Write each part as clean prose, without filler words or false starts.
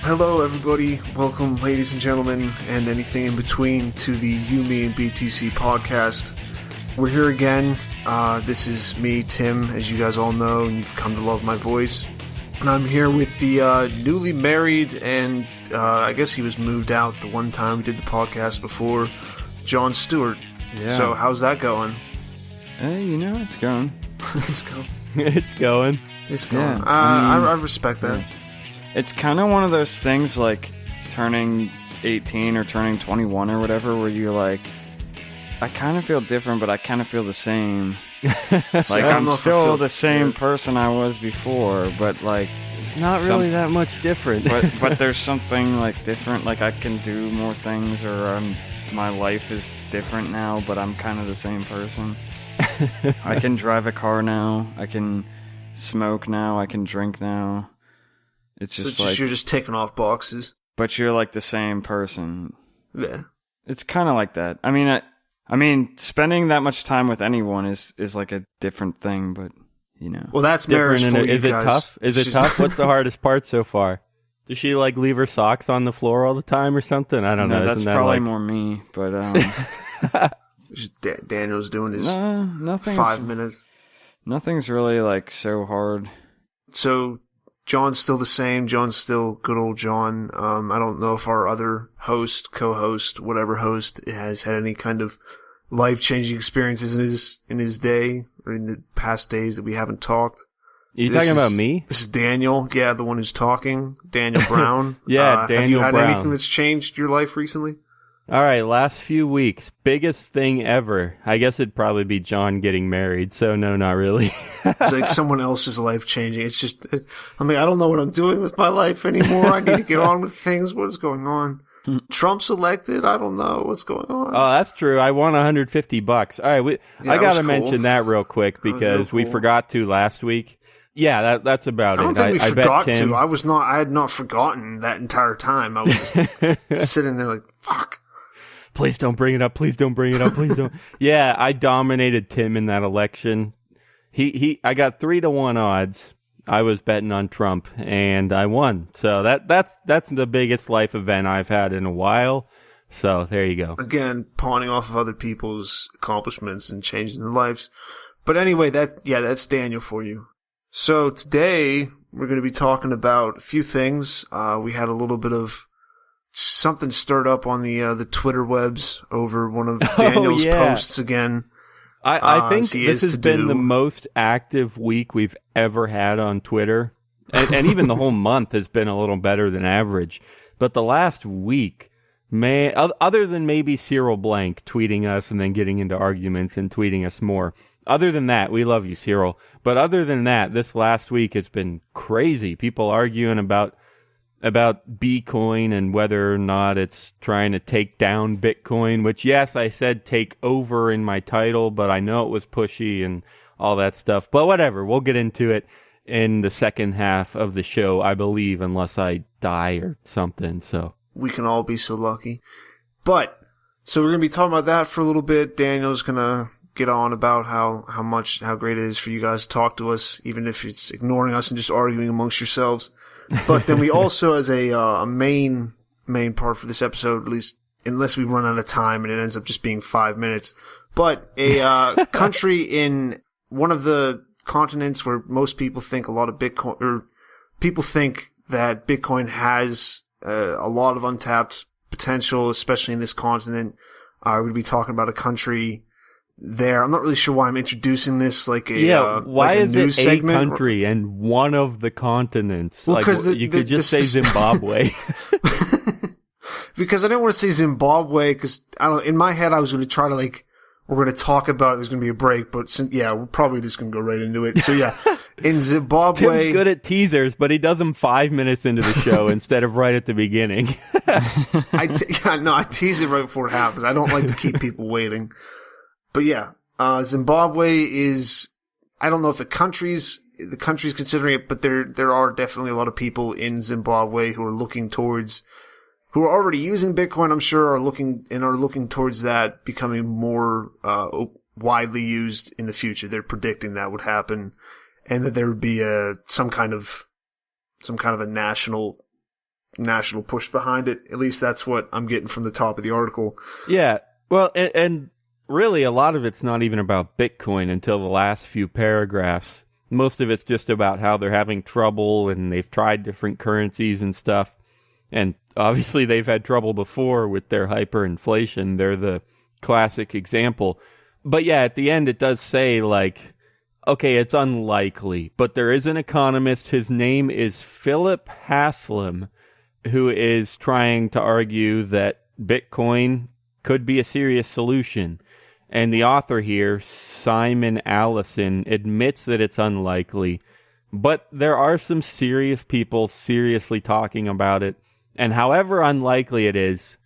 Hello everybody, welcome ladies and gentlemen, and anything in between to the You, Me, and BTC podcast. We're here again. This is me, Tim, as you guys all know, and you've come to love my voice. And I'm here with the newly married, and I guess he was moved out the one time we did the podcast before, John Stuart. Yeah. So how's that going? It's going. It's going. It's going. It's going. Yeah, I respect that. Yeah. It's kind of one of those things like turning 18 or turning 21 or whatever, where you're like, I kind of feel different, but I kind of feel the same. Like, I'm still the same person I was before, but like, it's not really that much different. but there's something like different. Like, I can do more things, or my life is different now, but I'm kind of the same person. I can drive a car now. I can smoke now. I can drink now. It's just like you're just ticking off boxes, but you're like the same person. Yeah, it's kind of like that. I mean, spending that much time with anyone is like a different thing, but you know. Well, that's marriage for you Is it guys. tough? Is it tough? What's the hardest part so far? Does she like leave her socks on the floor all the time or something? I don't know. That's Isn't probably that more me, but Daniel's doing his nothing's 5 minutes. Nothing's really like so hard. So John's still the same. John's still good old John. I don't know if our other host, co-host, whatever host has had any kind of life-changing experiences in his day or in the past days that we haven't talked. Are you talking about me? This is Daniel. Yeah, the one who's talking. Daniel Brown. Yeah, Daniel Brown. Have you had anything that's changed your life recently? All right, last few weeks, biggest thing ever. I guess it'd probably be John getting married, so no, not really. It's like someone else's life changing. It's just, I don't know what I'm doing with my life anymore. I need to get on with things. What is going on? Trump's elected. I don't know what's going on. Oh, that's true. I won $150. All right, I got to mention that real quick because we forgot to last week. Yeah, that's about it. I don't think we forgot bet Tim, to. I had not forgotten that entire time. I was just sitting there like, fuck. Please don't bring it up. Please don't bring it up. Please don't. Yeah, I dominated Tim in that election. I got 3-1 odds. I was betting on Trump and I won. So that's the biggest life event I've had in a while. So there you go. Again, pawning off of other people's accomplishments and changing their lives. But anyway, that's Daniel for you. So today we're going to be talking about a few things. We had a little bit of something stirred up on the Twitter webs over one of Daniel's posts again. I think this has been the most active week we've ever had on Twitter. And even the whole month has been a little better than average. But the last week, other than maybe Cyril Blank tweeting us and then getting into arguments and tweeting us more. Other than that, we love you, Cyril. But other than that, this last week has been crazy. People arguing about BeCoin and whether or not it's trying to take down Bitcoin, which, yes, I said take over in my title, but I know it was pushy and all that stuff. But whatever, we'll get into it in the second half of the show, I believe, unless I die or something. So we can all be so lucky. But, so we're going to be talking about that for a little bit. Daniel's going to get on about how great it is for you guys to talk to us, even if it's ignoring us and just arguing amongst yourselves. But then we also, as a main part for this episode, at least unless we run out of time and it ends up just being 5 minutes, but a country in one of the continents where most people think a lot of Bitcoin, or people think that Bitcoin has a lot of untapped potential, especially in this continent. We're going to be talking about a country there. I'm not really sure why I'm introducing this like a why like a is news it segment. a country and one of the continents? Well, like you could just say Zimbabwe. Because I didn't want to say Zimbabwe because in my head I was going to try to we're going to talk about it. There's going to be a break, but we're probably just going to go right into it. So yeah, in Zimbabwe, Tim's good at teasers, but he does them 5 minutes into the show instead of right at the beginning. I tease it right before it happens. I don't like to keep people waiting. But yeah, Zimbabwe is, I don't know if the country's considering it, but there are definitely a lot of people in Zimbabwe who are already using Bitcoin, I'm sure, are looking towards that becoming more, widely used in the future. They're predicting that would happen and that there would be some kind of a national national push behind it. At least that's what I'm getting from the top of the article. Yeah. Well, and really a lot of it's not even about Bitcoin until the last few paragraphs. Most of it's just about how they're having trouble and they've tried different currencies and stuff. And obviously they've had trouble before with their hyperinflation. They're the classic example. But yeah, at the end it does say like, okay, it's unlikely, but there is an economist. His name is Philip Haslam, who is trying to argue that Bitcoin could be a serious solution. And the author here, Simon Allison, admits that it's unlikely, but there are some serious people seriously talking about it. And however unlikely it is,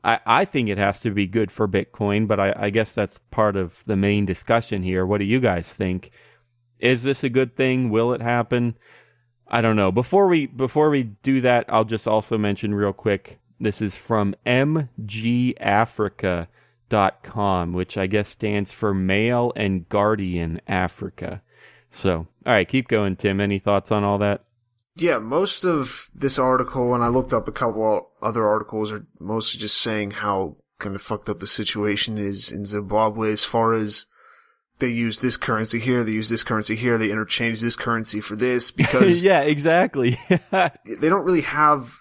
I think it has to be good for Bitcoin, but I guess that's part of the main discussion here. What do you guys think? Is this a good thing? Will it happen? I don't know. Before we do that, I'll just also mention real quick, this is from mgafrica.com, which I guess stands for Mail and Guardian Africa. So, all right, keep going, Tim. Any thoughts on all that? Yeah, most of this article, and I looked up a couple other articles, are mostly just saying how kind of fucked up the situation is in Zimbabwe as far as they use this currency here, they use this currency here, they interchange this currency for this, because yeah, exactly. they don't really have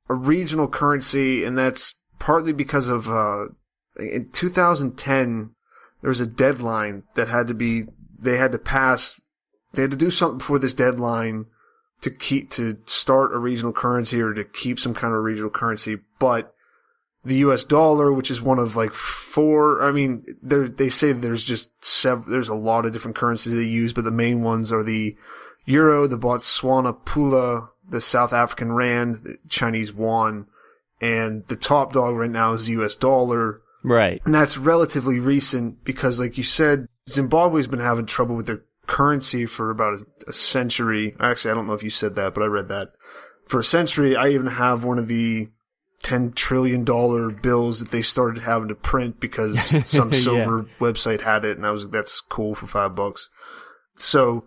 a regional currency, and that's partly because of in 2010 there was a deadline that had to do something before this deadline to start a regional currency or to keep some kind of regional currency, but the US dollar, which is one of like four, I mean, they say there's there's a lot of different currencies they use, but the main ones are the euro, the Botswana pula, the South African rand, the Chinese yuan, and the top dog right now is the US dollar. Right. And that's relatively recent because, like you said, Zimbabwe's been having trouble with their currency for about a century. Actually, I don't know if you said that, but I read that. For a century, I even have one of the $10 trillion bills that they started having to print because some silver website had it, and I was like, that's cool for $5. So,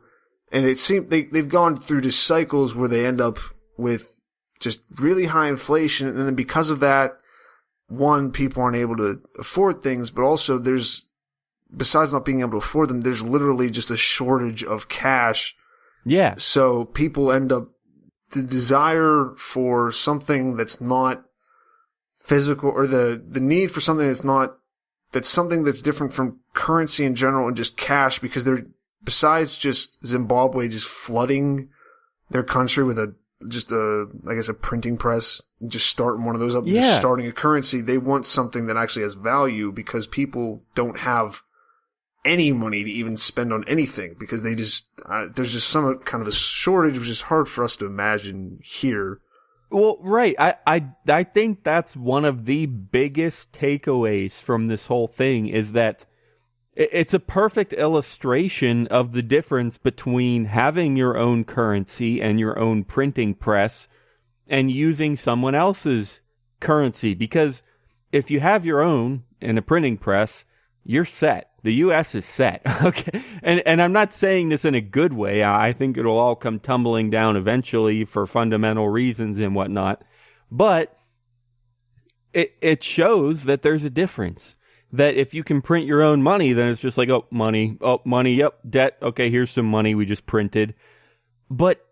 and it seemed they've gone through just cycles where they end up with just really high inflation, and then because of that, one, people aren't able to afford things, but also besides not being able to afford them, there's literally just a shortage of cash. Yeah. So people end up, the desire for something that's not physical, or the need for something that's something that's different from currency in general and just cash, because they're, besides just Zimbabwe just flooding their country with I guess a printing press, just starting one of those up, just starting a currency, they want something that actually has value, because people don't have any money to even spend on anything, because they just, there's just some kind of a shortage, which is hard for us to imagine here. Well, right. I think that's one of the biggest takeaways from this whole thing, is that it's a perfect illustration of the difference between having your own currency and your own printing press and using someone else's currency. Because if you have your own and a printing press, you're set. The U.S. is set. Okay. And I'm not saying this in a good way. I think it'll all come tumbling down eventually for fundamental reasons and whatnot. But it shows that there's a difference. That if you can print your own money, then it's just like, money, yep, debt, okay, here's some money we just printed. But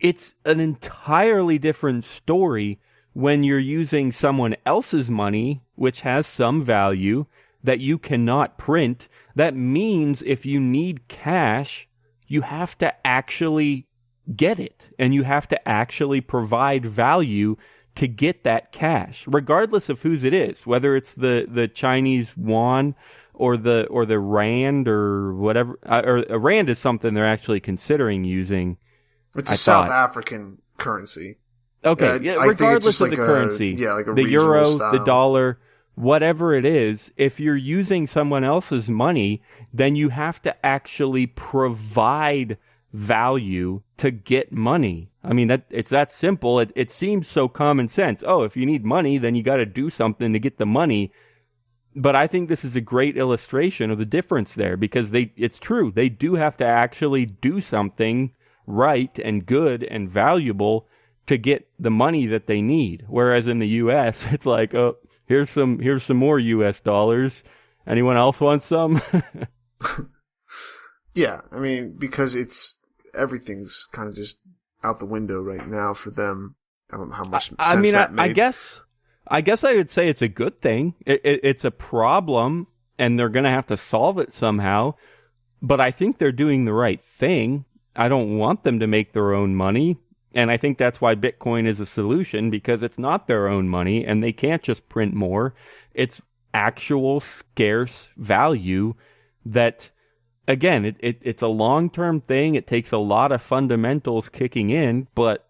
it's an entirely different story when you're using someone else's money, which has some value, that you cannot print. That means if you need cash, you have to actually get it, and you have to actually provide value to get that cash, regardless of whose it is, whether it's the Chinese yuan or the rand or whatever. Or a rand is something they're actually considering using. It's a South African currency. Okay, regardless of the currency, like a the euro, style. the dollar, whatever it is, if you're using someone else's money, then you have to actually provide value to get money. I mean, it's that simple. It seems so common sense. Oh, if you need money, then you got to do something to get the money. But I think this is a great illustration of the difference there, because it's true. They do have to actually do something right and good and valuable to get the money that they need. Whereas in the U.S., it's like, oh, here's some more U.S. dollars. Anyone else want some? Yeah, I mean, because everything's kind of just out the window right now for them. I don't know how much sense that made. I guess I would say it's a good thing. It's a problem, and they're going to have to solve it somehow. But I think they're doing the right thing. I don't want them to make their own money. And I think that's why Bitcoin is a solution, because it's not their own money, and they can't just print more. It's actual scarce value that, again, it's a long-term thing. It takes a lot of fundamentals kicking in, but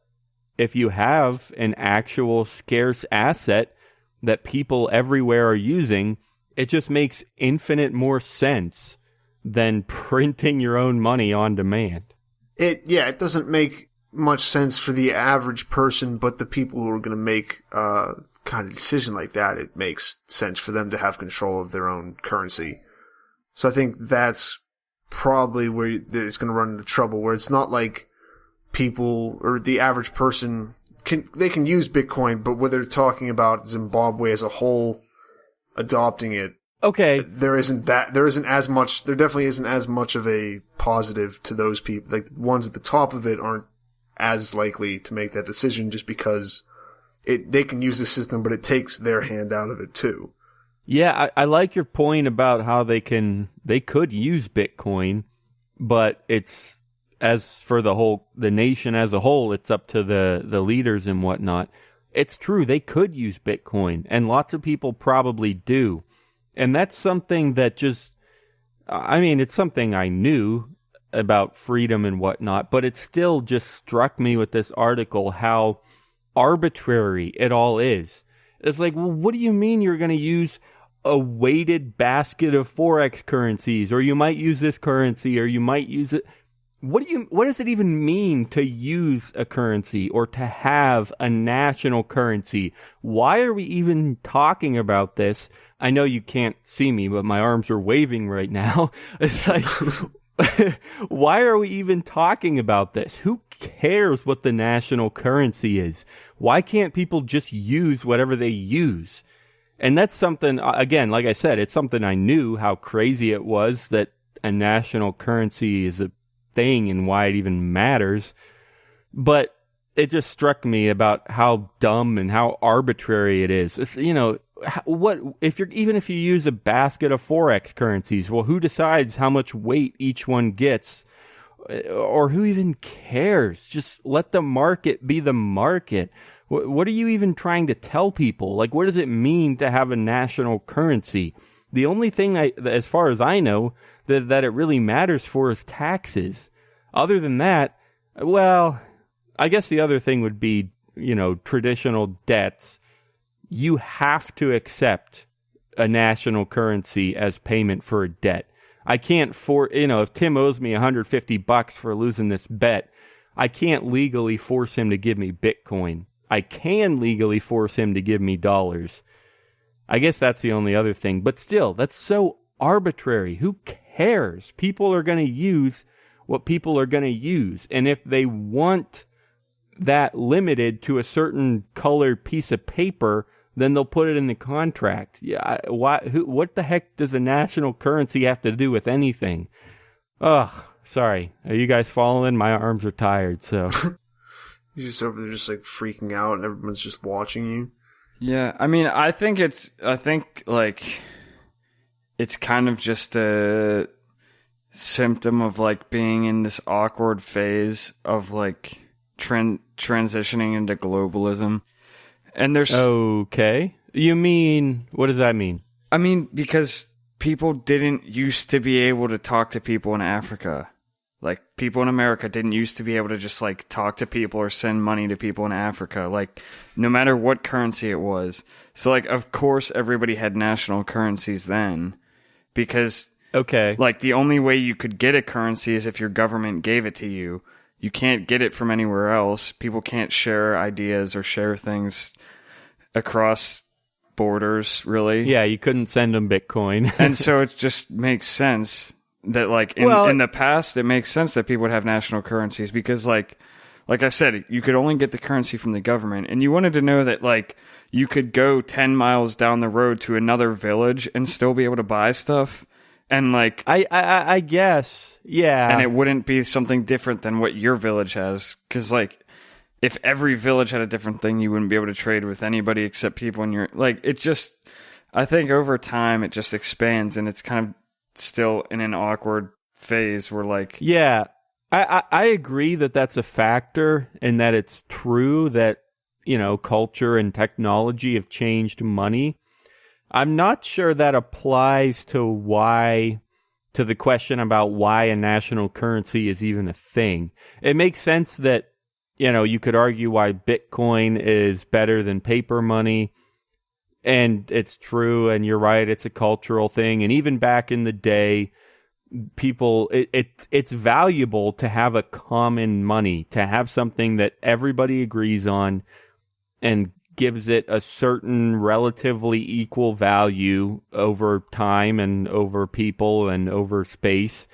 if you have an actual scarce asset that people everywhere are using, it just makes infinite more sense than printing your own money on demand. It doesn't make much sense for the average person, but the people who are going to make kind of decision like that, it makes sense for them to have control of their own currency. So I think that's probably where it's going to run into trouble, where it's not like people or the average person can use Bitcoin, but when they're talking about Zimbabwe as a whole adopting it, okay, there definitely isn't as much of a positive to those people. Like, the ones at the top of it aren't as likely to make that decision, just because they can use the system, but it takes their hand out of it too. Yeah, I like your point about how they could use Bitcoin, but it's, as for the nation as a whole, it's up to the leaders and whatnot. It's true, they could use Bitcoin, and lots of people probably do. And that's something that it's something I knew about freedom and whatnot, but it still just struck me with this article how arbitrary it all is. It's like, well, what do you mean you're going to use a weighted basket of Forex currencies, or you might use this currency, or you might use it? What does it even mean to use a currency or to have a national currency? Why are we even talking about this? I know you can't see me, but my arms are waving right now. It's like, why are we even talking about this? Who cares what the national currency is? Why can't people just use whatever they use? And that's something, again, like I said, it's something I knew how crazy it was that a national currency is a thing and why it even matters. But it just struck me about how dumb and how arbitrary it is. It's, if you use a basket of Forex currencies, well, who decides how much weight each one gets? Or who even cares? Just let the market be the market. What are you even trying to tell people? Like, what does it mean to have a national currency? The only thing, as far as I know, that it really matters for is taxes. Other than that, well, I guess the other thing would be, traditional debts. You have to accept a national currency as payment for a debt. I can't if Tim owes me $150 for losing this bet, I can't legally force him to give me Bitcoin. I can legally force him to give me dollars. I guess that's the only other thing. But still, that's so arbitrary. Who cares? People are going to use what people are going to use. And if they want that limited to a certain colored piece of paper, then they'll put it in the contract. Yeah, what the heck does a national currency have to do with anything? Ugh, sorry. Are you guys following? My arms are tired, so. You're just over there just like freaking out and everyone's just watching you. Yeah, I mean, I think it's kind of just a symptom of like being in this awkward phase of like transitioning into globalism. And there's okay. You mean, what does that mean? I mean, because people didn't used to be able to talk to people in Africa. Like, people in America didn't used to be able to just, like, talk to people or send money to people in Africa, like, no matter what currency it was. So, like, of course, everybody had national currencies then, because, okay, like, the only way you could get a currency is if your government gave it to you. You can't get it from anywhere else. People can't share ideas or share things across borders, really. Yeah, you couldn't send them Bitcoin. And so it just makes sense that, like, in the past, it makes sense that people would have national currencies because, like, like I said, you could only get the currency from the government, and you wanted to know that like you could go 10 miles down the road to another village and still be able to buy stuff, and like I guess, yeah, and it wouldn't be something different than what your village has, because like if every village had a different thing, you wouldn't be able to trade with anybody except people in your like. It just, I think over time it just expands, and it's kind of still in an awkward phase where like, yeah, I agree that that's a factor, and that it's true that, you know, culture and technology have changed money. I'm not sure that applies to the question about why a national currency is even a thing. It makes sense that, you know, you could argue why Bitcoin is better than paper money, and it's true, and you're right, it's a cultural thing. And even back in the day, people, it's valuable to have a common money, to have something that everybody agrees on and gives it a certain relatively equal value over time and over people and over space.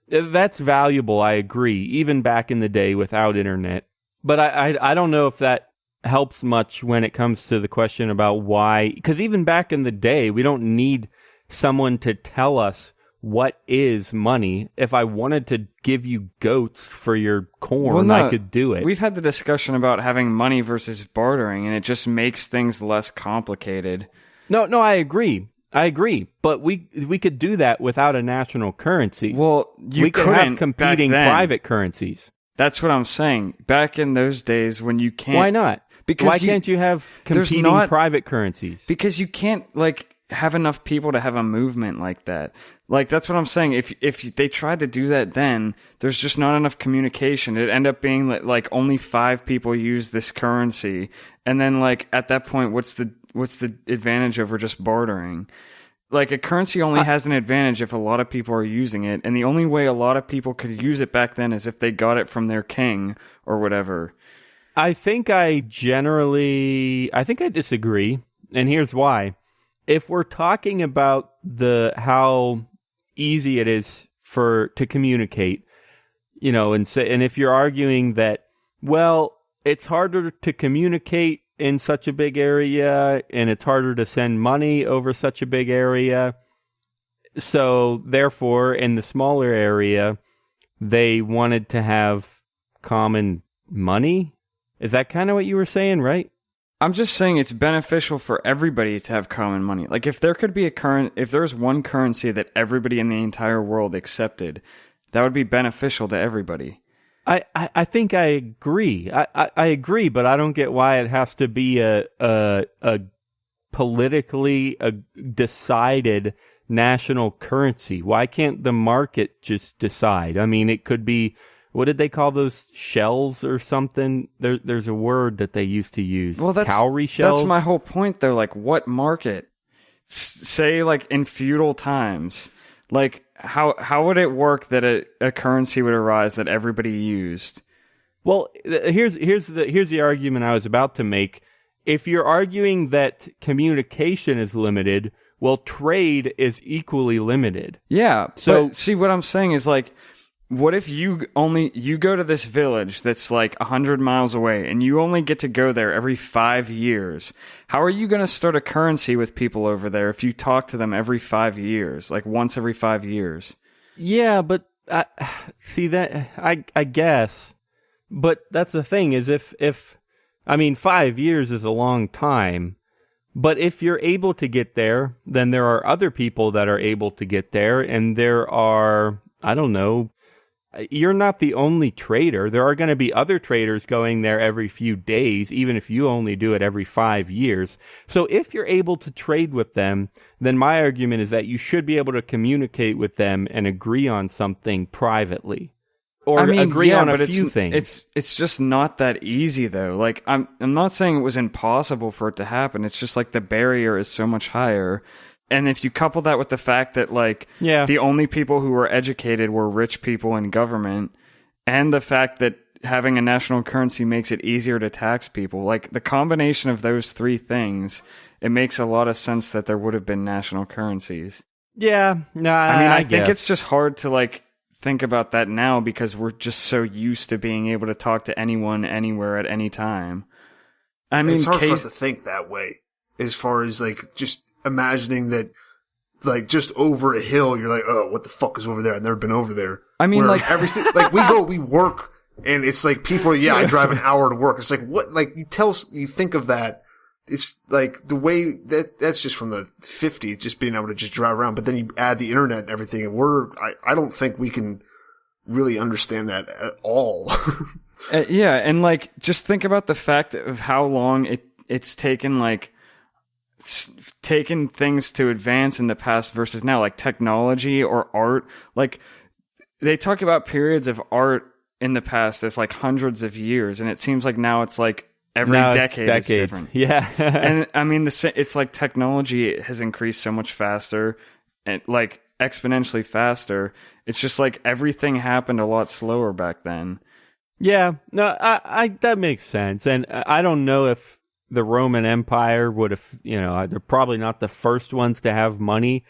That's valuable, I agree, even back in the day without internet. But I don't know if that helps much when it comes to the question about why, because even back in the day, we don't need someone to tell us what is money. If I wanted to give you goats for your corn, I could do it. We've had the discussion about having money versus bartering, and it just makes things less complicated. No, I agree. But we could do that without a national currency. Well, we could have competing private currencies. That's what I'm saying. Back in those days when you can't... Why not? Because why can't you have competing private currencies? Because you can't like have enough people to have a movement like that. Like, that's what I'm saying. If they tried to do that then, there's just not enough communication. It'd end up being like only 5 people use this currency. And then, like, at that point, what's the advantage over just bartering? Like, a currency only has an advantage if a lot of people are using it. And the only way a lot of people could use it back then is if they got it from their king or whatever. I think I disagree. And here's why. If we're talking about how easy it is to communicate, you know, and if you're arguing that, well, it's harder to communicate in such a big area and it's harder to send money over such a big area, so therefore in the smaller area they wanted to have common money. Is that kind of what you were saying, right? I'm just saying it's beneficial for everybody to have common money. Like, if there could be if there's one currency that everybody in the entire world accepted, that would be beneficial to everybody. I think I agree. I agree, but I don't get why it has to be a politically decided national currency. Why can't the market just decide? I mean, it could be, what did they call those, shells or something? There's a word that they used to use. Well, cowrie shells. That's my whole point, though. Like, what market? Say, like, in feudal times, like, how would it work that a currency would arise that everybody used? Well, here's the argument I was about to make. If you're arguing that communication is limited, well, trade is equally limited. Yeah. So see, what I'm saying is, like, what if you go to this village that's like 100 miles away and you only get to go there every 5 years? How are you going to start a currency with people over there if you talk to them every 5 years, like once every 5 years? Yeah, but see that I guess, but that's the thing is if I mean 5 years is a long time, but if you're able to get there, then there are other people that are able to get there, and there are, I don't know, you're not the only trader. There are going to be other traders going there every few days, even if you only do it every 5 years. So if you're able to trade with them, then my argument is that you should be able to communicate with them and agree on something privately. Or agree on a few things. It's just not that easy, though. Like, I'm not saying it was impossible for it to happen. It's just like the barrier is so much higher. And if you couple that with the fact that, like, the only people who were educated were rich people in government, and the fact that having a national currency makes it easier to tax people, like, the combination of those three things, it makes a lot of sense that there would have been national currencies. Yeah, no, I mean, I think it's just hard to, like, think about that now because we're just so used to being able to talk to anyone, anywhere, at any time. I mean, it's hard for us to think that way, as far as like just imagining that, like just over a hill, you're like, oh, what the fuck is over there? I've never been over there. I mean, like like we work, and it's like people, I drive an hour to work. It's like what, like you think of that. It's like the way that's just from the 50s, just being able to just drive around. But then you add the internet and everything, and I don't think we can really understand that at all. Yeah, and like just think about the fact of how long it's taken, like taken things to advance in the past versus now, like technology or art. Like they talk about periods of art in the past that's like hundreds of years, and it seems like now it's like every decade is different. Yeah. And I mean, it's like technology has increased so much faster, and like exponentially faster. It's just like everything happened a lot slower back then. Yeah, no, I that makes sense. And I don't know if the Roman Empire would have, they're probably not the first ones to have money,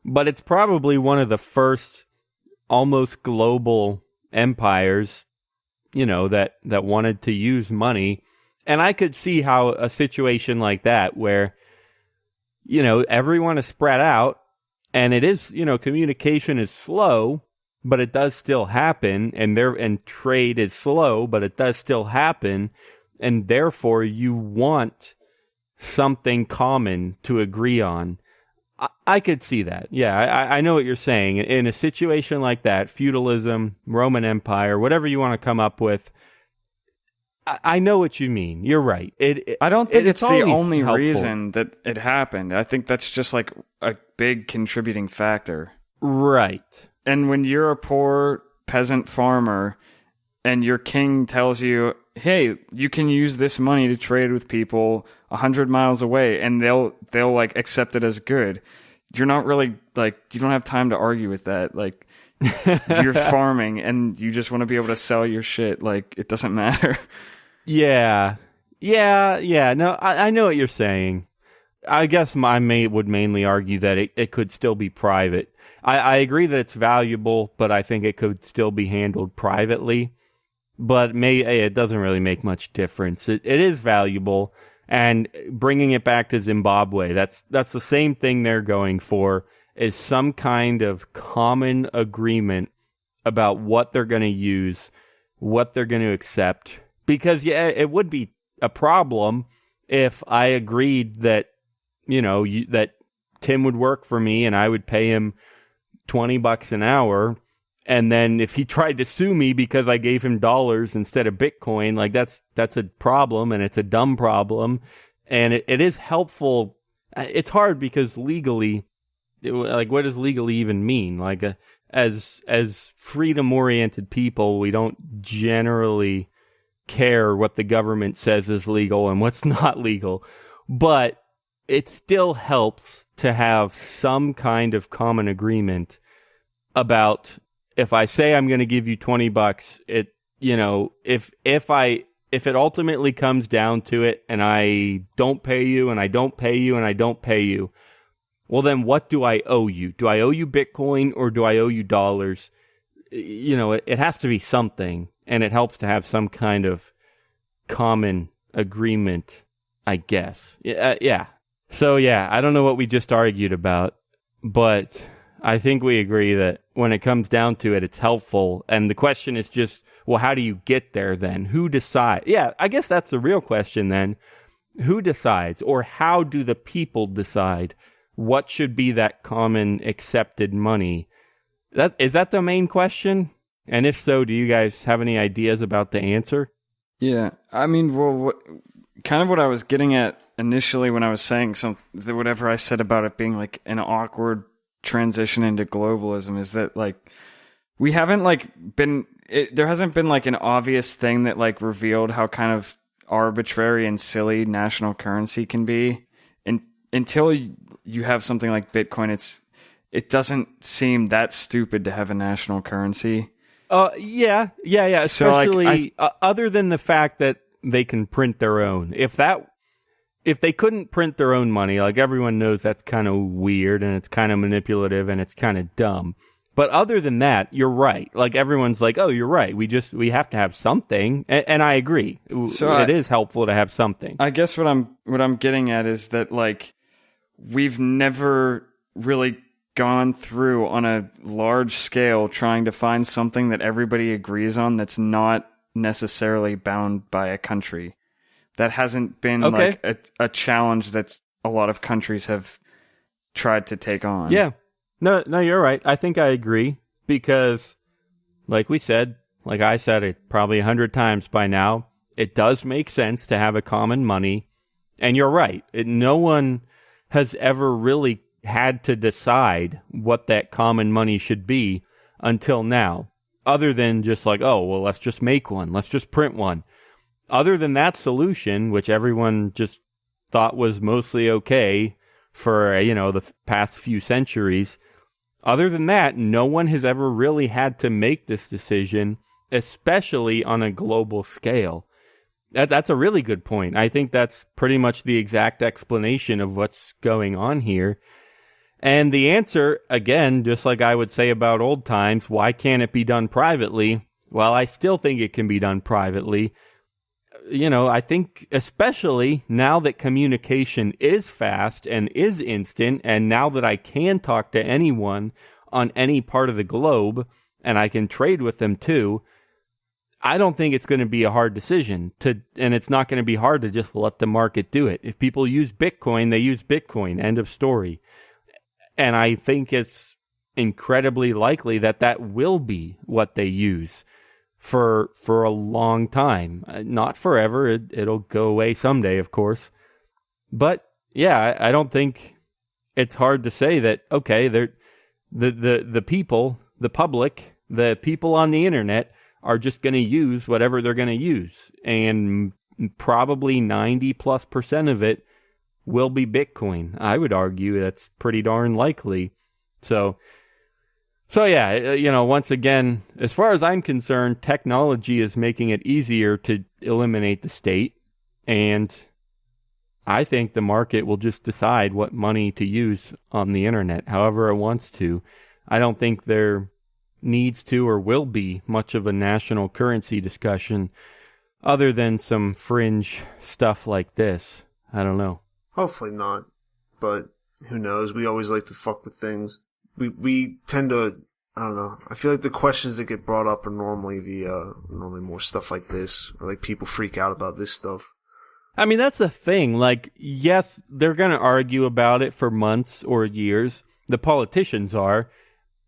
but it's probably one of the first almost global empires, that wanted to use money. And I could see how a situation like that where, everyone is spread out and it is, communication is slow, but it does still happen, and trade is slow, but it does still happen, and therefore you want something common to agree on. I could see that. Yeah, I know what you're saying. In a situation like that, feudalism, Roman Empire, whatever you want to come up with, I know what you mean. You're right. I don't think it's the only helpful reason that it happened. I think that's just like a big contributing factor. Right. And when you're a poor peasant farmer and your king tells you, hey, you can use this money to trade with people 100 miles away, and they'll like accept it as good, you're not really like, you don't have time to argue with that. Like you're farming and you just want to be able to sell your shit. Like it doesn't matter. Yeah. No, I know what you're saying. I guess I would mainly argue that it could still be private. I agree that it's valuable, but I think it could still be handled privately. But it doesn't really make much difference. It is valuable, and bringing it back to Zimbabwe, that's the same thing they're going for, is some kind of common agreement about what they're going to use, what they're going to accept. Because it would be a problem if I agreed that that Tim would work for me and I would pay him $20 an hour, and then if he tried to sue me because I gave him dollars instead of Bitcoin, like that's a problem, and it's a dumb problem, and it is helpful. It's hard because legally, like what does legally even mean? Like as freedom-oriented people, we don't generally care what the government says is legal and what's not legal, but it still helps to have some kind of common agreement about, if I say I'm going to give you $20, if it ultimately comes down to it and I don't pay you and I don't pay you and I don't pay you, well then what do I owe you? Do I owe you Bitcoin or do I owe you dollars? It has to be something, and it helps to have some kind of common agreement, I guess. Yeah. So, I don't know what we just argued about, but I think we agree that when it comes down to it, it's helpful. And the question is just, well, how do you get there then? Who decides? Yeah, I guess that's the real question then. Who decides, or how do the people decide what should be that common accepted money? Is that the main question? And if so, do you guys have any ideas about the answer? Yeah, I mean, well, what I was getting at initially when I was saying whatever I said about it being like an awkward transition into globalism is that like we haven't like there hasn't been like an obvious thing that like revealed how kind of arbitrary and silly national currency can be, and until you have something like Bitcoin, it doesn't seem that stupid to have a national currency. Yeah. Especially other than the fact that they can print their own. If they couldn't print their own money, like everyone knows that's kind of weird and it's kind of manipulative and it's kind of dumb. But other than that, you're right. Like, everyone's like, oh, you're right. We have to have something. And I agree. So it is helpful to have something. I guess what I'm getting at is that, like, we've never really gone through on a large scale trying to find something that everybody agrees on that's not necessarily bound by a country. That hasn't been like a challenge that a lot of countries have tried to take on. Yeah. No, you're right. I think I agree because, like we said, like I said it probably 100 times by now, it does make sense to have a common money. And you're right. No one has ever really had to decide what that common money should be until now, other than just like, oh, well, let's just make one. Let's just print one. Other than that solution, which everyone just thought was mostly okay for, the past few centuries, other than that, no one has ever really had to make this decision, especially on a global scale. That's a really good point. I think that's pretty much the exact explanation of what's going on here. And the answer, again, just like I would say about old times, why can't it be done privately? Well, I still think it can be done privately. I think especially now that communication is fast and is instant, and now that I can talk to anyone on any part of the globe, and I can trade with them too, I don't think it's going to be a hard decision and it's not going to be hard to just let the market do it. If people use Bitcoin, they use Bitcoin. End of story. And I think it's incredibly likely that will be what they use for a long time. Not forever. It'll go away someday, of course. But yeah, I don't think it's hard to say that, okay, the people, the public, the people on the internet are just going to use whatever they're going to use. And probably 90+% of it will be Bitcoin. I would argue that's pretty darn likely. So yeah, once again, as far as I'm concerned, technology is making it easier to eliminate the state. And I think the market will just decide what money to use on the internet, however it wants to. I don't think there needs to or will be much of a national currency discussion other than some fringe stuff like this. I don't know. Hopefully not, but who knows? We always like to fuck with things. We tend to, I don't know. I feel like the questions that get brought up are normally normally more stuff like this, or like people freak out about this stuff. I mean, that's the thing. Like, yes, they're going to argue about it for months or years. The politicians are,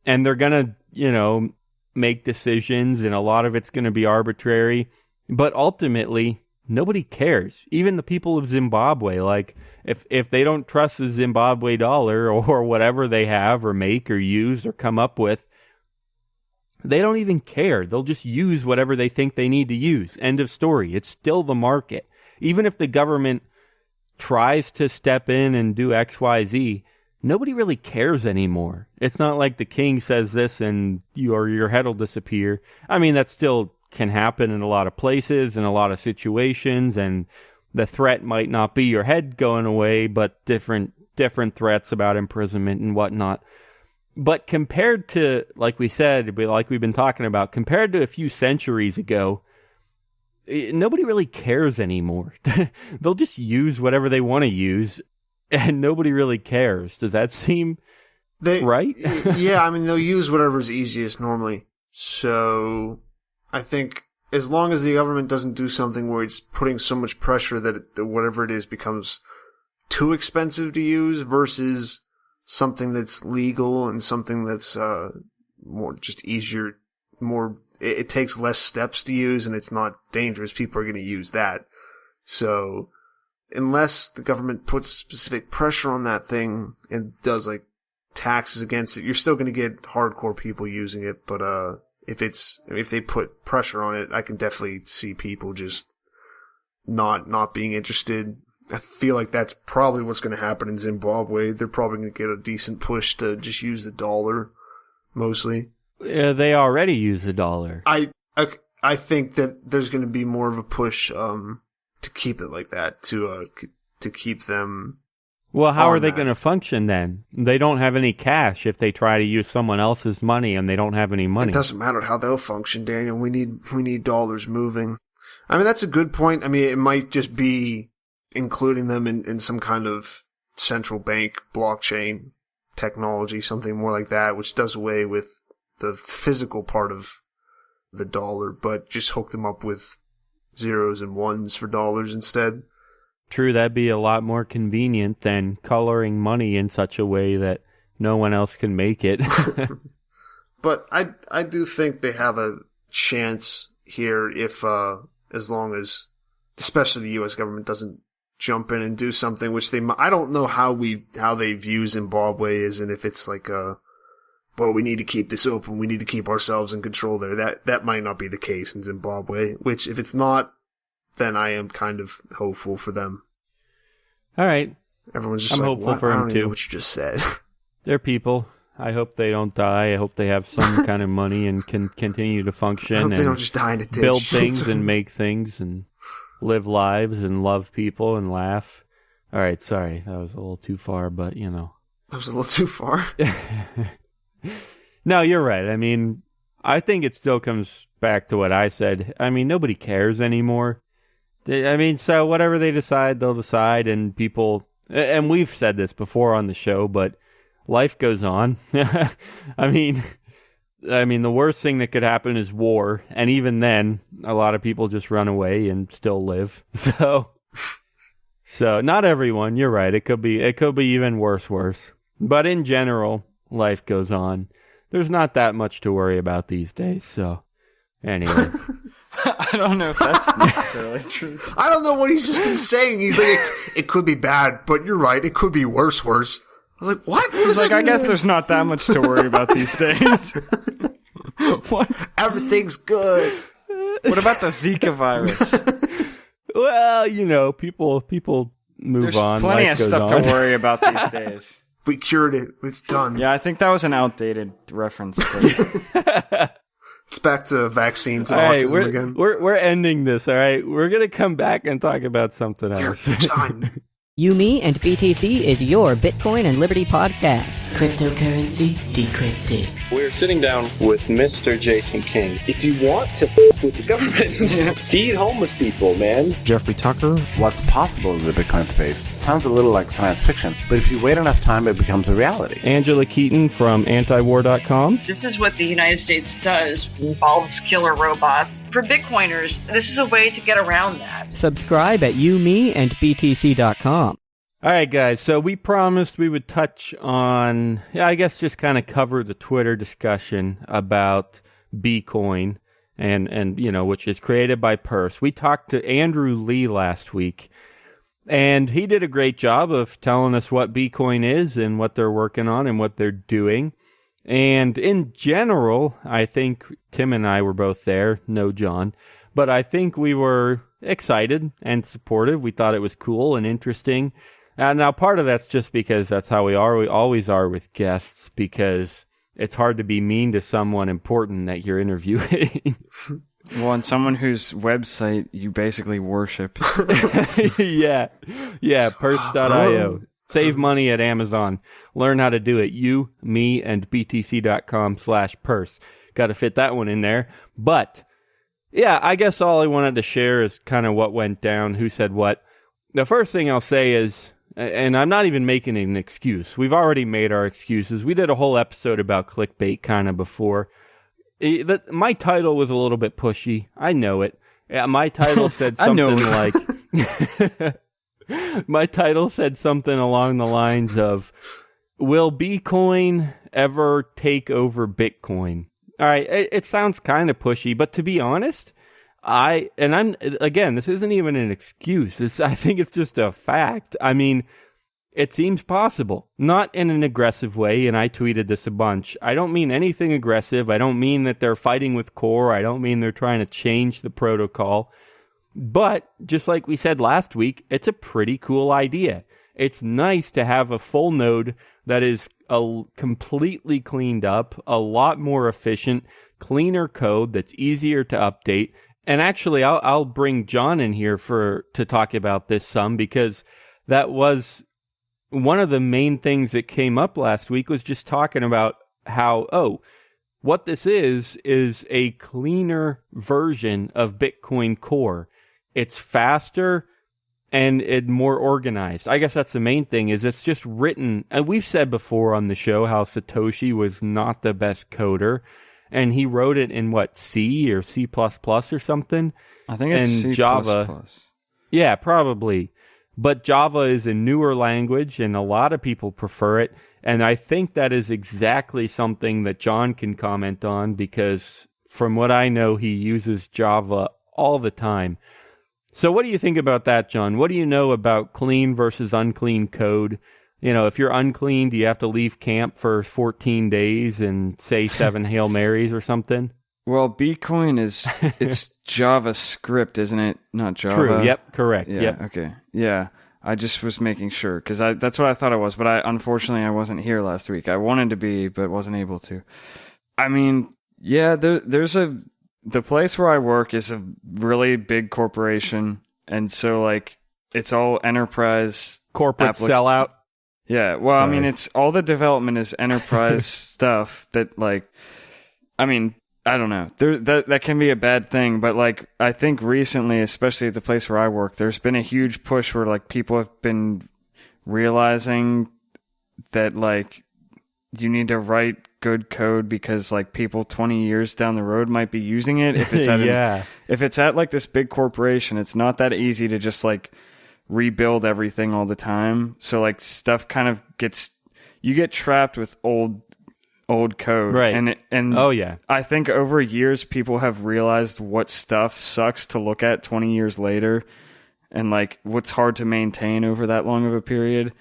and they're going to, make decisions, and a lot of it's going to be arbitrary. But ultimately, nobody cares. Even the people of Zimbabwe, like, if they don't trust the Zimbabwe dollar or whatever they have or make or use or come up with, they don't even care. They'll just use whatever they think they need to use. End of story. It's still the market. Even if the government tries to step in and do X, Y, Z, nobody really cares anymore. It's not like the king says this and your head will disappear. I mean, that still can happen in a lot of places, in a lot of situations, and the threat might not be your head going away, but different threats about imprisonment and whatnot. But compared to, like we said, like we've been talking about, compared to a few centuries ago, nobody really cares anymore. They'll just use whatever they want to use, and nobody really cares. Does that seem right? Yeah, I mean, they'll use whatever's easiest normally. So I think as long as the government doesn't do something where it's putting so much pressure that whatever it is becomes too expensive to use versus something that's legal and something that's more just easier, more it takes less steps to use and it's not dangerous, people are going to use that. So unless the government puts specific pressure on that thing and does like taxes against it, you're still going to get hardcore people using it. But if they put pressure on it, I can definitely see people just not being interested. I feel like that's probably what's going to happen in Zimbabwe. They're probably going to get a decent push to just use the dollar mostly. They already use the dollar. I think that there's going to be more of a push to keep it like that, to keep them. Well, how are they going to function then? They don't have any cash if they try to use someone else's money and they don't have any money. It doesn't matter how they'll function, Daniel. We need dollars moving. I mean, that's a good point. I mean, it might just be including them in some kind of central bank blockchain technology, something more like that, which does away with the physical part of the dollar, but just hook them up with zeros and ones for dollars instead. True, that'd be a lot more convenient than coloring money in such a way that no one else can make it. But I do think they have a chance here if, as long as, especially the U.S. government doesn't jump in and do something, which I don't know how they view Zimbabwe is, and if it's like well, we need to keep this open, we need to keep ourselves in control there. That might not be the case in Zimbabwe, which if it's not, then I am kind of hopeful for them. All right. Everyone's just I'm like, hopeful what? for I them don't even too. know what you just said. They're people. I hope they don't die. I hope they have some kind of money and can continue to function. I hope and they don't just die in a ditch. Build things and make things and live lives and love people and laugh. All right, sorry. That was a little too far, but you know. That was a little too far. No, you're right. I mean, I think it still comes back to what I said. I mean, nobody cares anymore. I mean, so whatever they decide, they'll decide, and people, and we've said this before on the show, but life goes on. I mean, the worst thing that could happen is war, and even then, a lot of people just run away and still live. So not everyone. You're right. It could be even worse. But in general, life goes on. There's not that much to worry about these days. So anyway. I don't know if that's necessarily true. I don't know what he's just been saying. He's like, it could be bad, but you're right. It could be worse. I was like, what? He's like, I guess there's not that much to worry about these days. What? Everything's good. What about the Zika virus? Well, you know, people move There's on. Plenty Life of goes stuff on. to worry about these days. We cured it. It's done. Yeah, I think that was an outdated reference. But It's back to vaccines and All right, autism again. We're ending this, all right? We're going to come back and talk about something else. You're done. YMB and BTC is your Bitcoin and Liberty podcast. Cryptocurrency decrypted. We're sitting down with Mr. Jason King. If you want to with the government, feed homeless people, man. Jeffrey Tucker. What's possible in the Bitcoin space sounds a little like science fiction, but if you wait enough time, it becomes a reality. Angela Keaton from antiwar.com. This is what the United States does. It involves killer robots. For Bitcoiners, this is a way to get around that. Subscribe at YMB and BTC.com. All right, guys. So we promised we would touch on, I guess just kind of cover the Twitter discussion about BeCoin and you know, which is created by Purse. We talked to Andrew Lee last week, and he did a great job of telling us what BeCoin is and what they're working on and what they're doing. And in general, I think Tim and I were both there. No, John. But I think we were excited and supportive. We thought it was cool and interesting. Now, part of that's just because that's how we are. We always are with guests, because it's hard to be mean to someone important that you're interviewing. well, and someone whose website you basically worship. Yeah, purse.io. Save money at Amazon. Learn how to do it. You, me, and btc.com/purse. Got to fit that one in there. But yeah, I guess all I wanted to share is kind of what went down, who said what. The first thing I'll say is, and I'm not even making an excuse. We've already made our excuses. We did a whole episode about clickbait kind of before. My title was a little bit pushy. I know it. My title said something like... My title said something along the lines of, will BeCoin ever take over Bitcoin? All right, it sounds kind of pushy, but to be honest... this isn't even an excuse. I think it's just a fact. I mean, it seems possible. Not in an aggressive way, and I tweeted this a bunch. I don't mean anything aggressive. I don't mean that they're fighting with Core. I don't mean they're trying to change the protocol. But, just like we said last week, it's a pretty cool idea. It's nice to have a full node that is completely cleaned up, a lot more efficient, cleaner code that's easier to update. And actually, I'll bring John in here to talk about this some, because that was one of the main things that came up last week was just talking about how, what this is a cleaner version of Bitcoin Core. It's faster and it's more organized. I guess that's the main thing, is it's just written. And we've said before on the show how Satoshi was not the best coder. And he wrote it in C or C++ or something? I think it's C++. Java. Yeah, probably. But Java is a newer language, and a lot of people prefer it. And I think that is exactly something that John can comment on, because from what I know, he uses Java all the time. So what do you think about that, John? What do you know about clean versus unclean code? If you're unclean, do you have to leave camp for 14 days and say 7 Hail Marys or something? Well, BeCoin it's JavaScript, isn't it? Not Java. True. Yep. Correct. Yeah. Yep. Okay. Yeah. I just was making sure, because that's what I thought it was. But unfortunately, I wasn't here last week. I wanted to be, but wasn't able to. I mean, yeah, the place where I work is a really big corporation. And so, it's all enterprise. Corporate sellout. Yeah. Well, sorry. I mean, it's all the development is enterprise stuff that, I don't know. That can be a bad thing, but I think recently, especially at the place where I work, there's been a huge push where people have been realizing that you need to write good code, because people 20 years down the road might be using it. If it's at if it's at this big corporation, it's not that easy to just rebuild everything all the time. So stuff kind of you get trapped with old code, right? And oh yeah, I think over years people have realized what stuff sucks to look at 20 years later, and what's hard to maintain over that long of a period.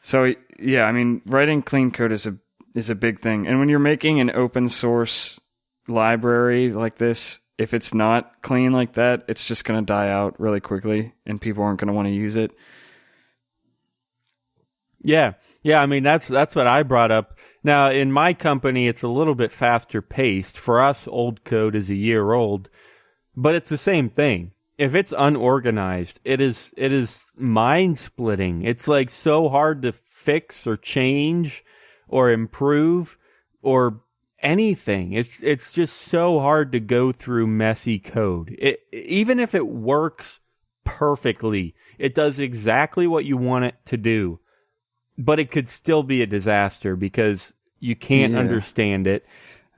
So yeah, I mean, writing clean code is a big thing. And when you're making an open source library like this, if it's not clean like that, it's just going to die out really quickly, and people aren't going to want to use it. Yeah. I mean, that's what I brought up. Now, in my company, it's a little bit faster paced. For us, old code is a year old, but it's the same thing. If it's unorganized, it is mind splitting. It's so hard to fix or change or improve or anything. It's just so hard to go through messy code. Even if it works perfectly, it does exactly what you want it to do. But it could still be a disaster because you can't understand it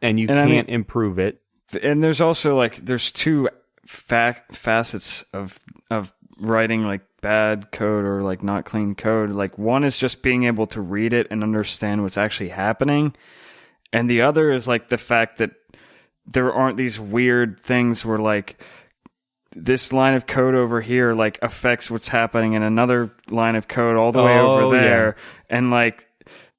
and you can't improve it. And there's also there's two facets of writing bad code or not clean code. One is just being able to read it and understand what's actually happening. And the other is the fact that there aren't these weird things where this line of code over here affects what's happening in another line of code all the way over there. Yeah. And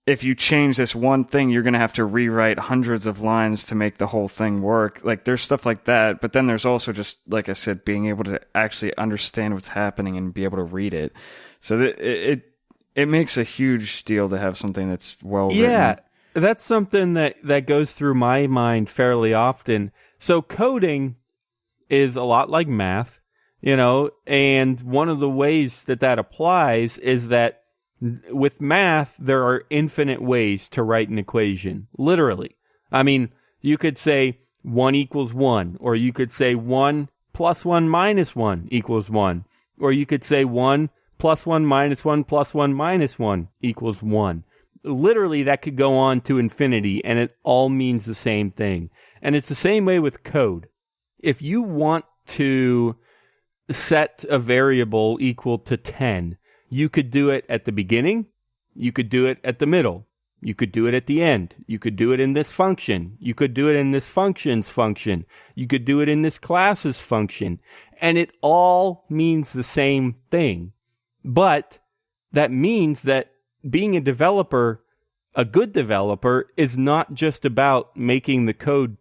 if you change this one thing, you're going to have to rewrite hundreds of lines to make the whole thing work. There's stuff like that. But then there's also just, like I said, being able to actually understand what's happening and be able to read it. So it makes a huge deal to have something that's well written. Yeah, that's something that goes through my mind fairly often. So coding is a lot like math, and one of the ways that applies is that with math, there are infinite ways to write an equation, literally. I mean, you could say 1 equals 1, or you could say 1 plus 1 minus 1 equals 1, or you could say 1 plus 1 minus 1 plus 1 minus 1 equals 1. Literally, that could go on to infinity, and it all means the same thing. And it's the same way with code. If you want to set a variable equal to 10, you could do it at the beginning, you could do it at the middle, you could do it at the end, you could do it in this function, you could do it in this function's function, you could do it in this class's function, and it all means the same thing. But that means that being a developer, a good developer, is not just about making the code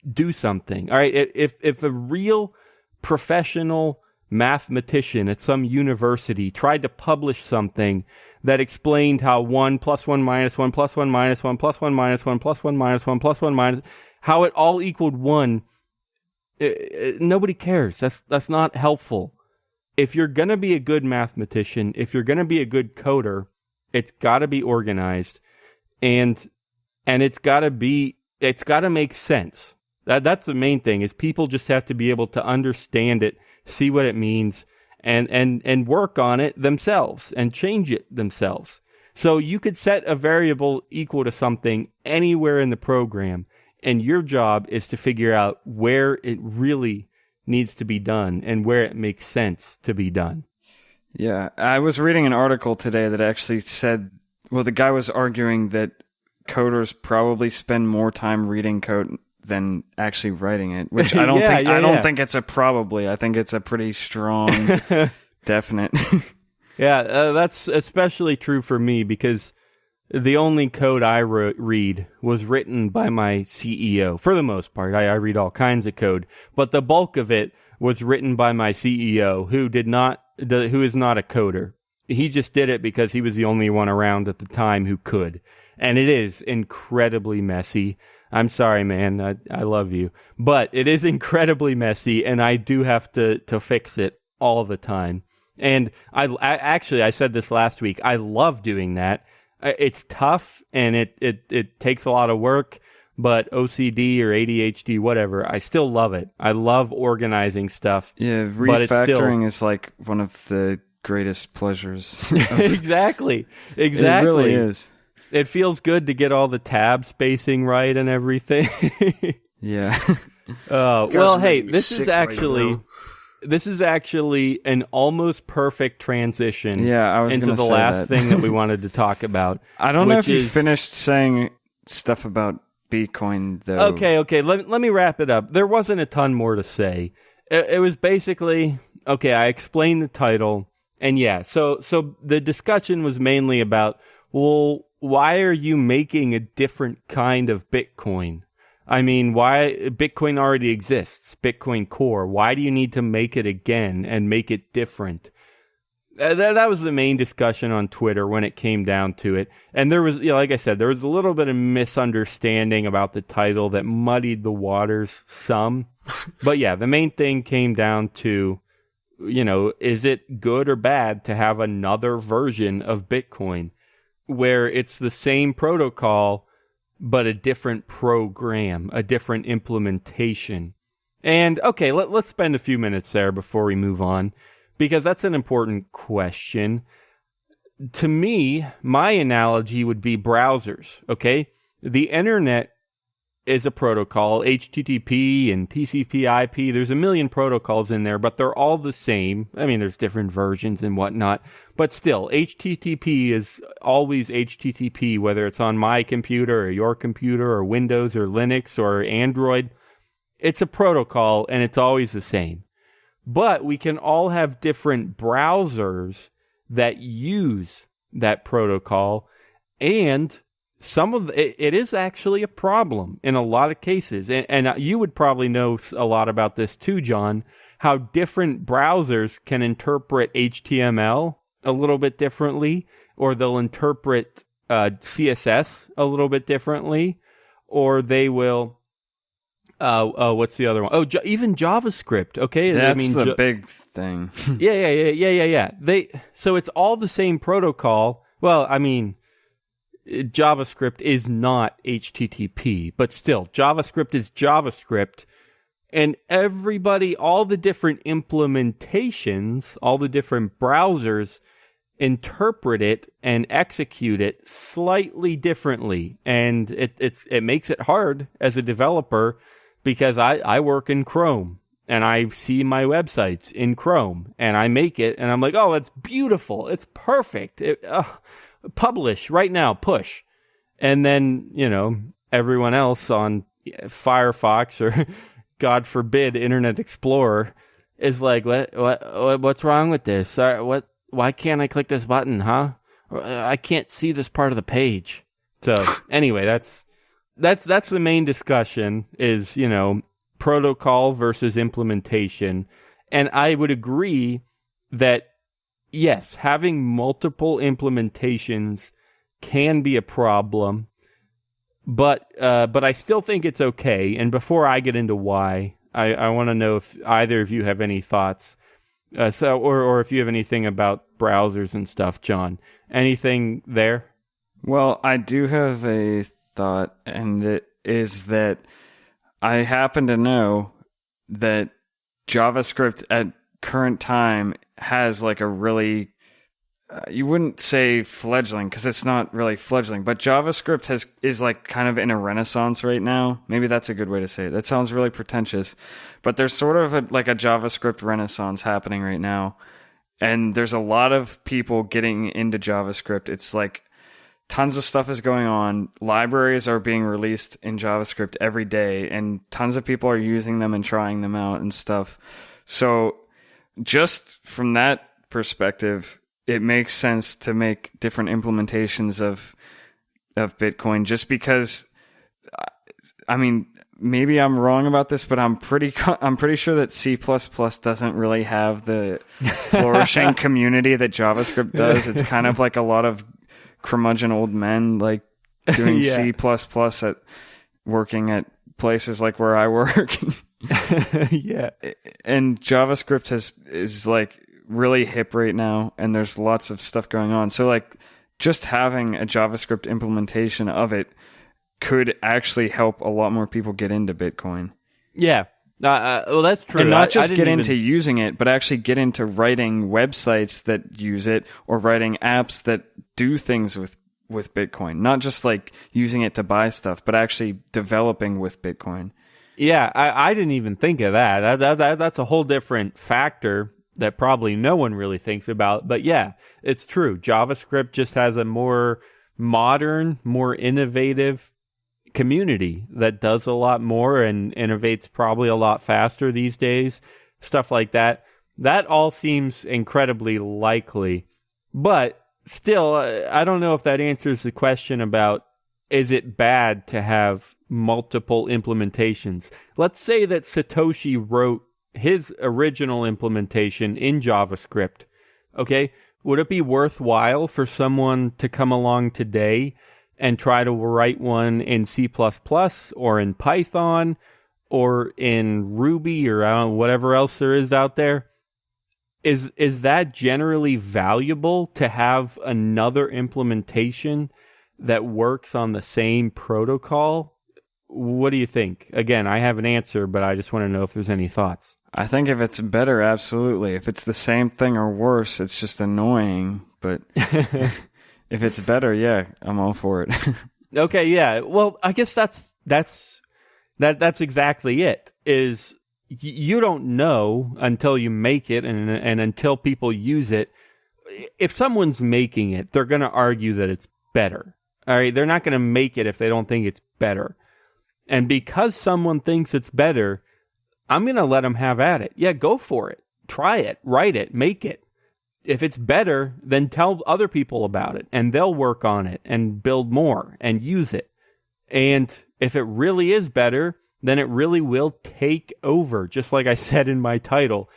do something. All right, if a real professional mathematician at some university tried to publish something that explained how 1 plus 1 minus 1 plus 1 minus 1 plus 1 minus 1 plus 1 minus 1 plus 1 minus, how it all equaled 1, nobody cares. That's not helpful. If you're going to be a good mathematician, if you're going to be a good coder, It's got to be organized, and it's got to make sense. That's the main thing, is people just have to be able to understand it, see what it means, and work on it themselves and change it themselves. So you could set a variable equal to something anywhere in the program, and your job is to figure out where it really needs to be done and where it makes sense to be done. Yeah, I was reading an article today that actually said, well, the guy was arguing that coders probably spend more time reading code than actually writing it, which I don't think it's a probably. I think it's a pretty strong, definite. Yeah, that's especially true for me, because the only code I read was written by my CEO. For the most part, I read all kinds of code, but the bulk of it was written by my CEO, who is not a coder. He just did it because he was the only one around at the time who could. And it is incredibly messy. I'm sorry, man. I love you. But it is incredibly messy, and I do have to fix it all the time. And I said this last week, I love doing that. It's tough, and it takes a lot of work, but OCD or ADHD, whatever, I still love it. I love organizing stuff. Yeah, refactoring is like one of the greatest pleasures. Exactly. It really is. It feels good to get all the tab spacing right and everything. Yeah. Well, hey, this is actually an almost perfect transition into the last thing that we wanted to talk about. I don't know if you finished saying stuff about BeCoin, though. Okay. Let me wrap it up. There wasn't a ton more to say. It was basically, I explained the title, and so the discussion was mainly about, well, why are you making a different kind of Bitcoin? I mean, why Bitcoin already exists, Bitcoin Core. Why do you need to make it again and make it different? That was the main discussion on Twitter when it came down to it. And there was, like I said, there was a little bit of misunderstanding about the title that muddied the waters some. But yeah, the main thing came down to, is it good or bad to have another version of Bitcoin where it's the same protocol, but a different program, a different implementation? And let's spend a few minutes there before we move on, because that's an important question. To me, my analogy would be browsers, okay? The internet is a protocol, HTTP and TCP/IP. There's a million protocols in there, but they're all the same. I mean, there's different versions and whatnot, but still, HTTP is always HTTP, whether it's on my computer or your computer or Windows or Linux or Android. It's a protocol, and it's always the same. But we can all have different browsers that use that protocol, and some of it is actually a problem in a lot of cases. And you would probably know a lot about this too, John, how different browsers can interpret HTML a little bit differently, or they'll interpret CSS a little bit differently, or they will... what's the other one? Even JavaScript. Okay, that's the big thing. Yeah. So it's all the same protocol. Well, I mean, JavaScript is not HTTP, but still, JavaScript is JavaScript, and everybody, all the different implementations, all the different browsers interpret it and execute it slightly differently, and it makes it hard as a developer. Because I work in Chrome, and I see my websites in Chrome, and I make it, and I'm like, oh, that's beautiful. It's perfect. Publish right now, push. And then, everyone else on Firefox or, God forbid, Internet Explorer is like, what's wrong with this? Why can't I click this button, huh? I can't see this part of the page. So, anyway, that's the main discussion is, protocol versus implementation. And I would agree that, yes, having multiple implementations can be a problem, but I still think it's okay. And before I get into why, I want to know if either of you have any thoughts. Or if you have anything about browsers and stuff, John, anything there? Well, I do have a thought, and it is that I happen to know that JavaScript at current time has like a really, you wouldn't say fledgling because it's not really fledgling, but JavaScript is like kind of in a renaissance right now. Maybe that's a good way to say it. That sounds really pretentious, but there's sort of like a JavaScript renaissance happening right now. And there's a lot of people getting into JavaScript. It's like tons of stuff is going on. Libraries are being released in JavaScript every day, and tons of people are using them and trying them out and stuff. So just from that perspective, it makes sense to make different implementations of Bitcoin, just because, I mean, maybe I'm wrong about this, but I'm pretty sure that C++ doesn't really have the flourishing community that JavaScript does. It's kind of like a lot of curmudgeon old men like doing C++ at working at places like where I work. Yeah. And JavaScript is like really hip right now, and there's lots of stuff going on. So like just having a JavaScript implementation of it could actually help a lot more people get into Bitcoin. Yeah. Well, that's true. And not just get into using it, but actually get into writing websites that use it, or writing apps that do things with Bitcoin. Not just like using it to buy stuff, but actually developing with Bitcoin. Yeah, I didn't even think of that. That's a whole different factor that probably no one really thinks about. But yeah, it's true. JavaScript just has a more modern, more innovative community that does a lot more and innovates probably a lot faster these days. Stuff like that. That all seems incredibly likely. But still, I don't know if that answers the question about, is it bad to have multiple implementations? Let's say that Satoshi wrote his original implementation in JavaScript. Okay, would it be worthwhile for someone to come along today and try to write one in C++ or in Python or in Ruby or whatever else there is out there? Is that generally valuable to have another implementation that works on the same protocol? What do you think? Again, I have an answer, but I just want to know if there's any thoughts. I think if it's better, absolutely. If it's the same thing or worse, it's just annoying. But if it's better, yeah, I'm all for it. Okay, yeah. Well, I guess that's exactly it. Is you don't know until you make it and until people use it. If someone's making it, they're going to argue that it's better. All right, they're not going to make it if they don't think it's better. And because someone thinks it's better, I'm going to let them have at it. Yeah, go for it. Try it. Write it. Make it. If it's better, then tell other people about it, and they'll work on it and build more and use it. And if it really is better, then it really will take over, just like I said in my title.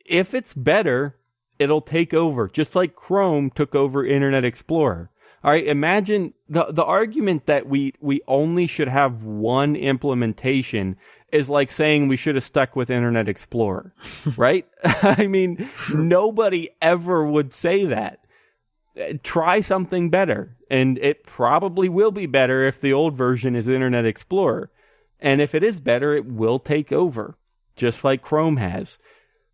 If it's better, it'll take over, just like Chrome took over Internet Explorer. All right, imagine the argument that we only should have one implementation is like saying we should have stuck with Internet Explorer, right? I mean, nobody ever would say that. Try something better, and it probably will be better if the old version is Internet Explorer. And if it is better, it will take over, just like Chrome has.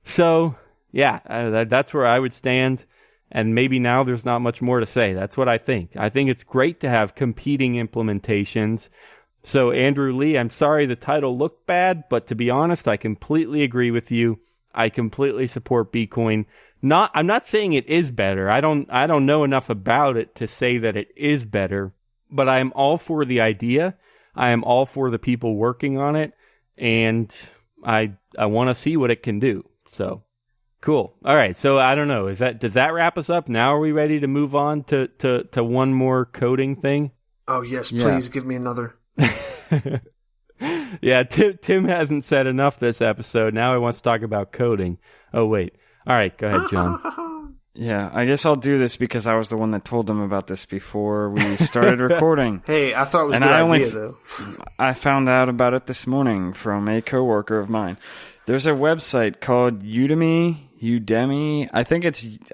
So, yeah, that's where I would stand. And maybe now there's not much more to say. That's what I think. I think it's great to have competing implementations. So, Andrew Lee, I'm sorry the title looked bad, but to be honest, I completely agree with you. I completely support BeCoin. I'm not saying it is better. I don't know enough about it to say that it is better, but I am all for the idea. I am all for the people working on it, and I want to see what it can do. So, cool. All right. So I don't know. Does that wrap us up? Now are we ready to move on to one more coding thing? Oh yes, please give me another. Yeah, Tim hasn't said enough this episode. Now he wants to talk about coding. Oh wait. All right, go ahead, John. Yeah, I guess I'll do this because I was the one that told them about this before we started recording. Hey, I thought it was a good idea, though. I found out about it this morning from a coworker of mine. There's a website called Udemy, Udemy. I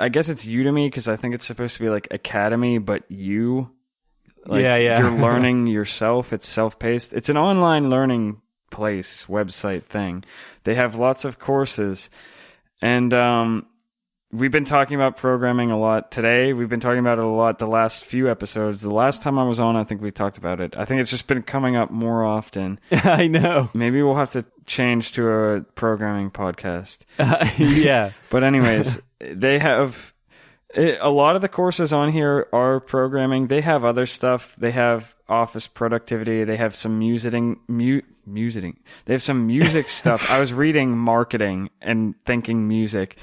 guess it's Udemy because I think it's supposed to be like academy, but you're learning yourself. It's self-paced. It's an online learning place, website thing. They have lots of courses, and we've been talking about programming a lot today. We've been talking about it a lot the last few episodes. The last time I was on, I think we talked about it. I think it's just been coming up more often. I know. Maybe we'll have to change to a programming podcast. Yeah. But anyways, they have a lot of the courses on here are programming. They have other stuff. They have office productivity. They have some They have some music stuff. I was reading marketing and thinking music.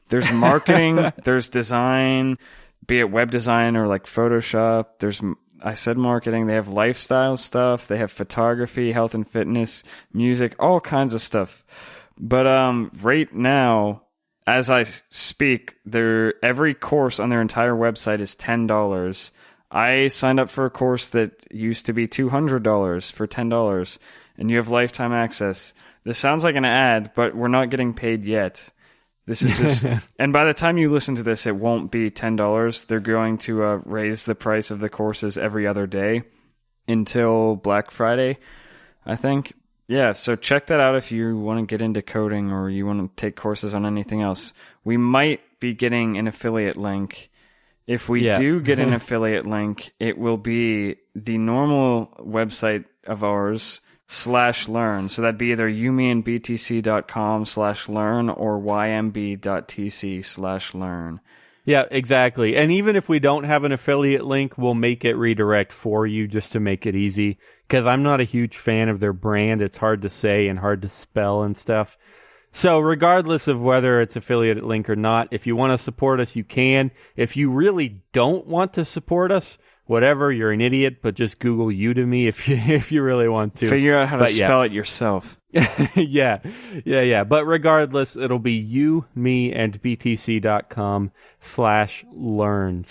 There's marketing, there's design, be it web design or like Photoshop. I said marketing. They have lifestyle stuff. They have photography, health and fitness, music, all kinds of stuff. But right now, as I speak, every course on their entire website is $10. I signed up for a course that used to be $200 for $10, and you have lifetime access. This sounds like an ad, but we're not getting paid yet. This is just, and by the time you listen to this, it won't be $10. They're going to raise the price of the courses every other day until Black Friday, I think. Yeah, so check that out if you want to get into coding or you want to take courses on anything else. We might be getting an affiliate link. If we do get an affiliate link, it will be the normal website of ours, /learn. So that'd be either youmeandbtc.com/learn or ymb.tc/learn. Yeah, exactly. And even if we don't have an affiliate link, we'll make it redirect for you just to make it easy. Because I'm not a huge fan of their brand. It's hard to say and hard to spell and stuff. So regardless of whether it's affiliate link or not, if you want to support us, you can. If you really don't want to support us, whatever, you're an idiot, but just Google Udemy if you really want to. Figure out how to spell it yourself. Yeah. But regardless, it'll be you, me, and btc.com/learn.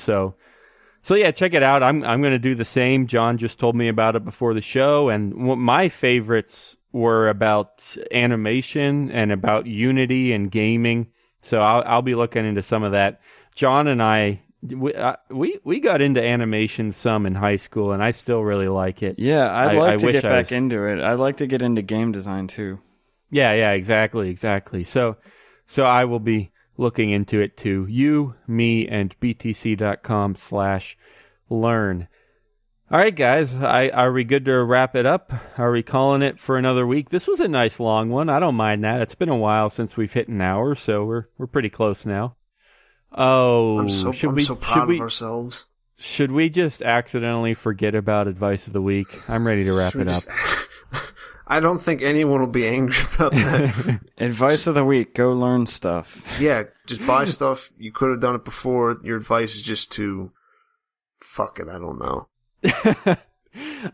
So yeah, check it out. I'm going to do the same. John just told me about it before the show, and my favorites were about animation and about Unity and gaming. So I'll be looking into some of that. John and I, we got into animation some in high school, and I still really like it. Yeah, I'd like to get back into it. I'd like to get into game design too. Yeah, exactly. So I will be looking into it too. You, me, and btc.com/learn. All right, guys, are we good to wrap it up? Are we calling it for another week? This was a nice long one. I don't mind that. It's been a while since we've hit an hour, so we're pretty close now. Oh, I'm so proud of ourselves. Should we just accidentally forget about advice of the week? I'm ready to wrap it up. I don't think anyone will be angry about that. Advice of the week: go learn stuff. Yeah, just buy stuff. You could have done it before. Your advice is just to fuck it. I don't know.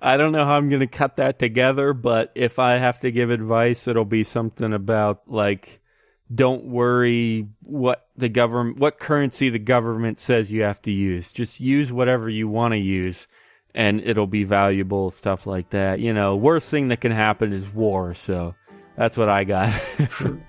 I don't know how I'm going to cut that together, but if I have to give advice, it'll be something about like, don't worry what currency the government says you have to use. Just use whatever you want to use, and it'll be valuable, stuff like that. You know, worst thing that can happen is war, so that's what I got. All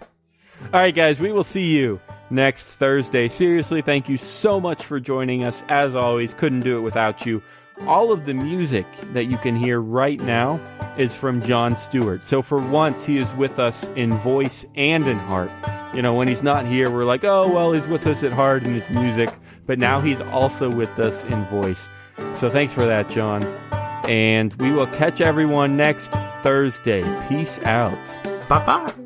right, guys, we will see you next Thursday. Seriously, thank you so much for joining us. As always, couldn't do it without you. All of the music that you can hear right now is from John Stuart. So for once, he is with us in voice and in heart. You know, when he's not here, we're like, oh, well, he's with us at heart in his music. But now he's also with us in voice. So thanks for that, John. And we will catch everyone next Thursday. Peace out. Bye-bye.